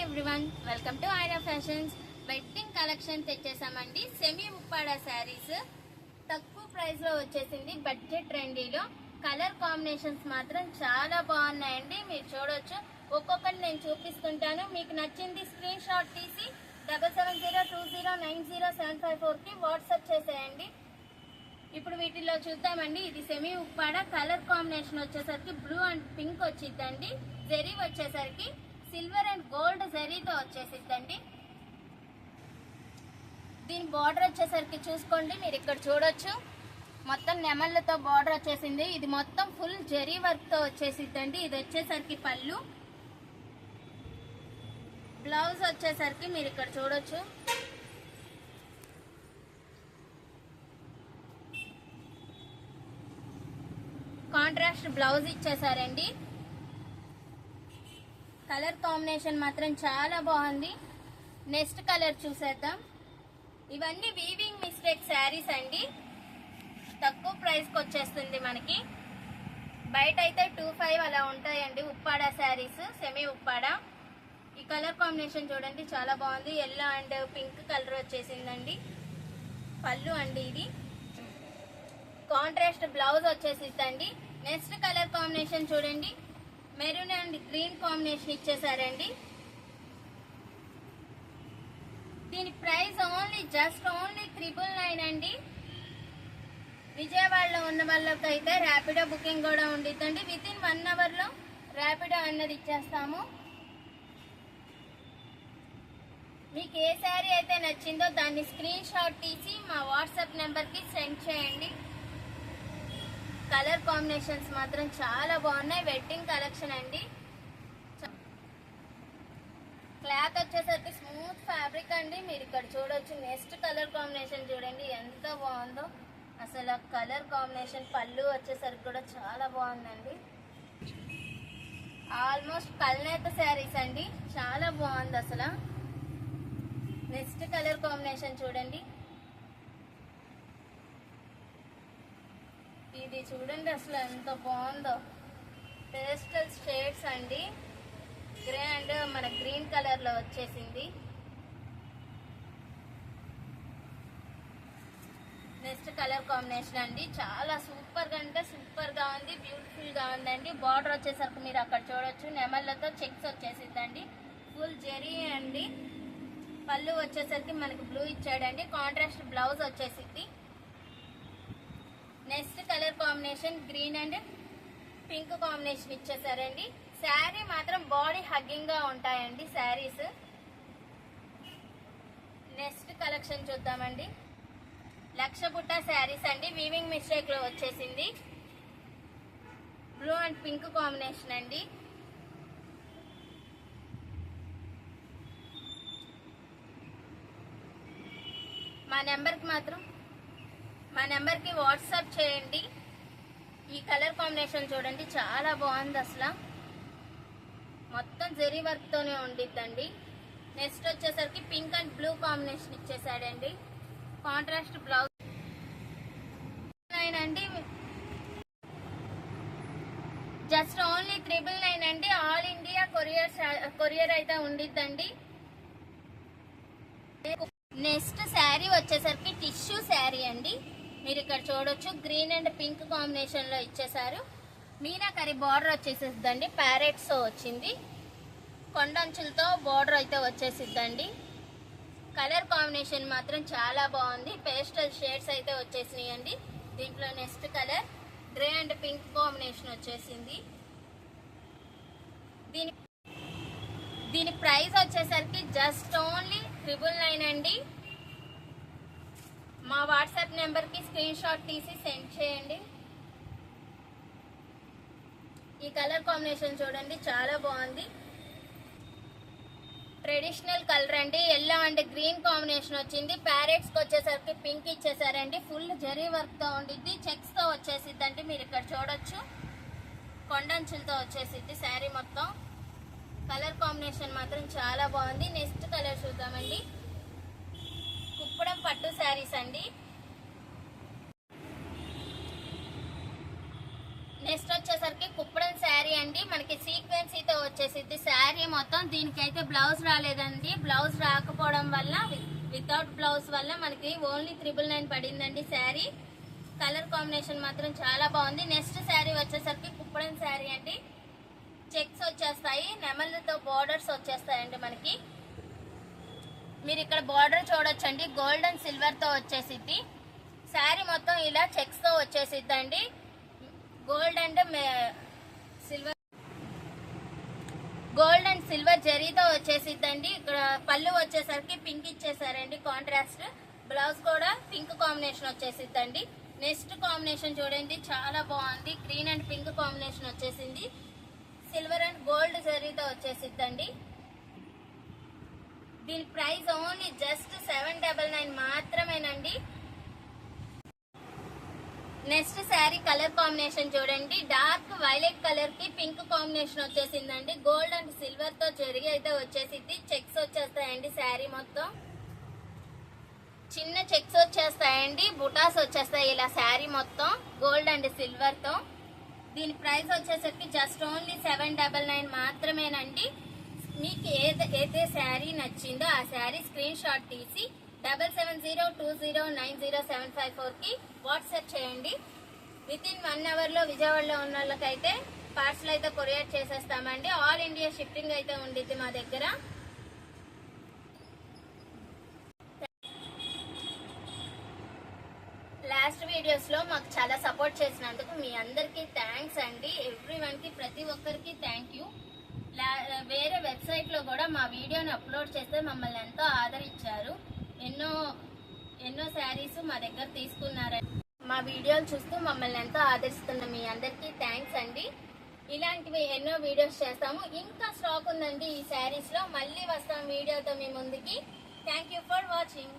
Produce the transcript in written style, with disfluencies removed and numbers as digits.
Everyone, welcome to Aira Fashions. Wedding collection తెచ్చేసామండి. Semi Uppada saris తక్కువ price లో వచ్చేసింది. బడ్జెట్ ట్రెండీలో కలర్ కాంబినేషన్స్ మాత్రం చాలా బాగున్నాయండి. మీరు చూడొచ్చు. ఒక్కొక్కటి నేను చూపిస్తుంటాను. మీకు నచ్చింది స్క్రీన్ షాట్ తీసి 7702090754 కి వాట్సాప్ చేసేయండి. ఇప్పుడు వీటిలో చూద్దామండి. ఇది సెమీ ఉప్పాడ. కలర్ కాంబినేషన్ వచ్చేసరికి బ్లూ అండ్ పింక్ వచ్చిద్దండి. జరీ వచ్చేసరికి సిల్వర్ అండ్ గోల్డ్ జరీతో వచ్చేసిద్దండి. దీని బార్డర్ వచ్చేసరికి చూసుకోండి. మీరు ఇక్కడ చూడొచ్చు, మొత్తం నెమళ్ళతో బార్డర్ వచ్చేసింది. ఇది మొత్తం ఫుల్ జరీ వర్క్ తో వచ్చేసిద్దండి. ఇది వచ్చేసరికి పళ్ళు. బ్లౌజ్ వచ్చేసరికి మీరు ఇక్కడ చూడొచ్చు. కాంట్రాస్ట్ బ్లౌజ్ ఇచ్చేసారండి. కలర్ కాంబినేషన్ మాత్రం చాలా బాగుంది. నెక్స్ట్ కలర్ చూసేద్దాం. ఇవన్నీ వీవింగ్ మిస్టేక్ శారీస్ అండి. తక్కువ ప్రైస్కి వచ్చేస్తుంది మనకి. బయట అయితే 25 అలా ఉంటాయండి ఉప్పాడ శారీస్, సెమీ ఉప్పాడ. ఈ కలర్ కాంబినేషన్ చూడండి, చాలా బాగుంది. ఎల్లో అండ్ పింక్ కలర్ వచ్చేసిందండి. పళ్ళు అండి. ఇది కాంట్రాస్ట్ బ్లౌజ్ వచ్చేసిద్దండి. నెక్స్ట్ కలర్ కాంబినేషన్ చూడండి, మెరూన్ అండ్ గ్రీన్ కాంబినేషన్ ఇచ్చేసారండి. దీని ప్రైస్ జస్ట్ ఓన్లీ 999 అండి. విజయవాడలో ఉన్న వాళ్ళకి అయితే ర్యాపిడో బుకింగ్ కూడా ఉండిద్దండి. విత్ ఇన్ 1 అవర్ లో ర్యాపిడో అన్నది ఇచ్చేస్తాము. మీకు ఏ శారీ అయితే నచ్చిందో దాన్ని స్క్రీన్ షాట్ తీసి మా వాట్సాప్ నెంబర్కి సెండ్ చేయండి. కలర్ కాంబినేషన్స్ మాత్రం చాలా బాగున్నాయి. వెడ్డింగ్ కలెక్షన్ అండి. క్లాత్ వచ్చేసరికి స్మూత్ ఫ్యాబ్రిక్ అండి. మీరు ఇక్కడ చూడొచ్చు. నెక్స్ట్ కలర్ కాంబినేషన్ చూడండి ఎంత బాగుందో అసలు. కలర్ కాంబినేషన్ పళ్ళు వచ్చేసరికి కూడా చాలా బాగుందండి. ఆల్మోస్ట్ కల్నేత శారీస్ అండి. చాలా బాగుంది అసలు. నెక్స్ట్ కలర్ కాంబినేషన్ చూడండి. ఇది చూడండి అసలు ఎంత బాగుందో. పేస్టల్ షేడ్స్ అండి. గ్రే అండ్ మన గ్రీన్ కలర్ లో వచ్చేసింది. నెక్స్ట్ కలర్ కాంబినేషన్ అండి. చాలా సూపర్ గా అంటే సూపర్ గా ఉంది. బ్యూటిఫుల్ గా ఉందండి. బార్డర్ వచ్చేసరికి మీరు అక్కడ చూడొచ్చు, నెమళ్ళతో చెక్స్ వచ్చేసిద్దండి. ఫుల్ జెరీ అండి. పళ్ళు వచ్చేసరికి మనకి బ్లూ ఇచ్చాడండి. కాంట్రాస్ట్ బ్లౌజ్ వచ్చేసిద్ది. Next colour combination green and pink combination ఇచ్చేసారండి. శారీ మాత్రం బాడీ హగ్గింగ్ గా ఉంటాయండి శారీస్. నెక్స్ట్ కలెక్షన్ చూద్దామండి. లక్ష బుట్ట శారీస్ అండి. వీవింగ్ మిస్టేక్ లో వచ్చేసింది. బ్లూ అండ్ పింక్ కాంబినేషన్ అండి. మా నెంబర్కి వాట్సాప్ చేయండి. ఈ కలర్ కాంబినేషన్ చూడండి, చాలా బాగుంది అసలు. మొత్తం జరీ వర్క్ తోనే ఉండిద్దండి. నెక్స్ట్ వచ్చేసరికి పింక్ అండ్ బ్లూ కాంబినేషన్ ఇచ్చేసాడండి. కాంట్రాస్ట్ బ్లౌజ్ అండి. జస్ట్ ఓన్లీ 999 అండి. ఆల్ ఇండియా కొరియర్ అయితే ఉండిద్దండి. నెక్స్ట్ శారీ వచ్చేసరికి టిష్యూ శారీ అండి. మీరు ఇక్కడ చూడొచ్చు, గ్రీన్ అండ్ పింక్ కాంబినేషన్ లో ఇచ్చేసారు. మీనాకరి బార్డర్ వచ్చేసిద్దండి. ప్యారెట్స్ వచ్చింది. కొండంచులతో బార్డర్ అయితే వచ్చేసిద్దండి. కలర్ కాంబినేషన్ మాత్రం చాలా బాగుంది. పేస్టల్ షేడ్స్ అయితే వచ్చేసినాయండి. దీంట్లో next colour grey and pink combination వచ్చేసింది. దీని ప్రైస్ వచ్చేసరికి జస్ట్ ఓన్లీ 999 అండి. మా వాట్సాప్ నెంబర్కి స్క్రీన్ షాట్ తీసి సెండ్ చేయండి. ఈ కలర్ కాంబినేషన్ చూడండి, చాలా బాగుంది. ట్రెడిషనల్ కలర్ అండి. ఎల్లో అండ్ గ్రీన్ కాంబినేషన్ వచ్చింది. ప్యారెట్స్కి వచ్చేసరికి పింక్ ఇచ్చేసారండి. ఫుల్ జరీ వర్క్తో ఉండిద్ది. చెక్స్తో వచ్చేసిద్దండి. మీరు ఇక్కడ చూడొచ్చు, కొండంచులతో వచ్చేసిద్ది శారీ మొత్తం. కలర్ కాంబినేషన్ మాత్రం చాలా బాగుంది. నెక్స్ట్ కలర్ చూద్దామండి. కుప్పడం పట్టు శారీస్ అండి. నెక్స్ట్ వచ్చేసరికి కుప్పడం శారీ అండి. మనకి సీక్వెన్సీతో వచ్చేసిద్ది శారీ మొత్తం. దీనికైతే బ్లౌజ్ రాలేదండి. బ్లౌజ్ రాకపోవడం వల్ల వితౌట్ బ్లౌజ్ వల్ల మనకి ఓన్లీ 999 పడిందండి శారీ. కలర్ కాంబినేషన్ మాత్రం చాలా బాగుంది. నెక్స్ట్ శారీ వచ్చేసరికి కుప్పడం శారీ అండి. చెక్స్ వచ్చేస్తాయి, నెమళ్ళతో బోర్డర్స్ వచ్చేస్తాయండి మనకి. మీరు ఇక్కడ బోర్డర్ చూడొచ్చండి, గోల్డ్ అండ్ సిల్వర్ తో వచ్చేసిద్ది. శారీ మొత్తం ఇలా చెక్స్ తో వచ్చేసిద్దండి. గోల్డ్ అండ్ సిల్వర్ జరీతో వచ్చేసిద్దండి. ఇక్కడ పళ్ళు వచ్చేసరికి పింక్ ఇచ్చేసారండి కాంట్రాస్ట్. బ్లౌజ్ కూడా పింక్ కాంబినేషన్ వచ్చేసిద్దండి. నెక్స్ట్ కాంబినేషన్ చూడండి, చాలా బాగుంది. గ్రీన్ అండ్ పింక్ కాంబినేషన్ వచ్చేసింది. సిల్వర్ అండ్ గోల్డ్ జరీతో వచ్చేసిద్దండి. దీని ప్రైస్ ఓన్లీ జస్ట్ 799 మాత్రమేనండి. నెక్స్ట్ శారీ కలర్ కాంబినేషన్ చూడండి, డార్క్ వైలెట్ కలర్ కి పింక్ కాంబినేషన్ వచ్చేసిందండి. గోల్డ్ అండ్ సిల్వర్ తో జరిగి అయితే వచ్చేసింది. చెక్స్ వచ్చేస్తాయండి శారీ మొత్తం. చిన్న చెక్స్ వచ్చేస్తాయండి, బుటాస్ వచ్చేస్తాయి ఇలా శారీ మొత్తం గోల్డ్ అండ్ సిల్వర్ తో. దీని ప్రైస్ వచ్చేసరికి జస్ట్ ఓన్లీ 799 మాత్రమేనండి. మీకు ఏదైతే శారీ నచ్చిందో ఆ శారీ స్క్రీన్ షాట్ తీసి 7702090754 కి వాట్సాప్ చేయండి. విత్ ఇన్ 1 అవర్ లో విజయవాడలో ఉన్న వాళ్ళకైతే పార్సల్ అయితే కొరియర్ చేసేస్తామండి. ఆల్ ఇండియా షిప్పింగ్ అయితే ఉండిద్ది మా దగ్గర. లాస్ట్ వీడియోస్ లో మాకు చాలా సపోర్ట్ చేసినందుకు మీ అందరికీ థ్యాంక్స్ అండి. ఎవ్రీవన్ కి, ప్రతి ఒక్కరికి థ్యాంక్ యూ. వేరే వెబ్సైట్ లో కూడా మా వీడియోని అప్లోడ్ చేస్తే మమ్మల్ని ఎంతో ఆదరించారు. ఎన్నో శారీస్ మా దగ్గర తీసుకున్నారండి. మా వీడియోలు చూస్తూ మమ్మల్ని ఎంతో ఆదరిస్తున్న మీ అందరికీ థ్యాంక్స్ అండి. ఇలాంటివి ఎన్నో వీడియోస్ చేస్తాము. ఇంకా స్టాక్ ఉందండి ఈ శారీస్ లో. మళ్ళీ వస్తాం వీడియోతో మీ ముందుకి. Thank you for watching.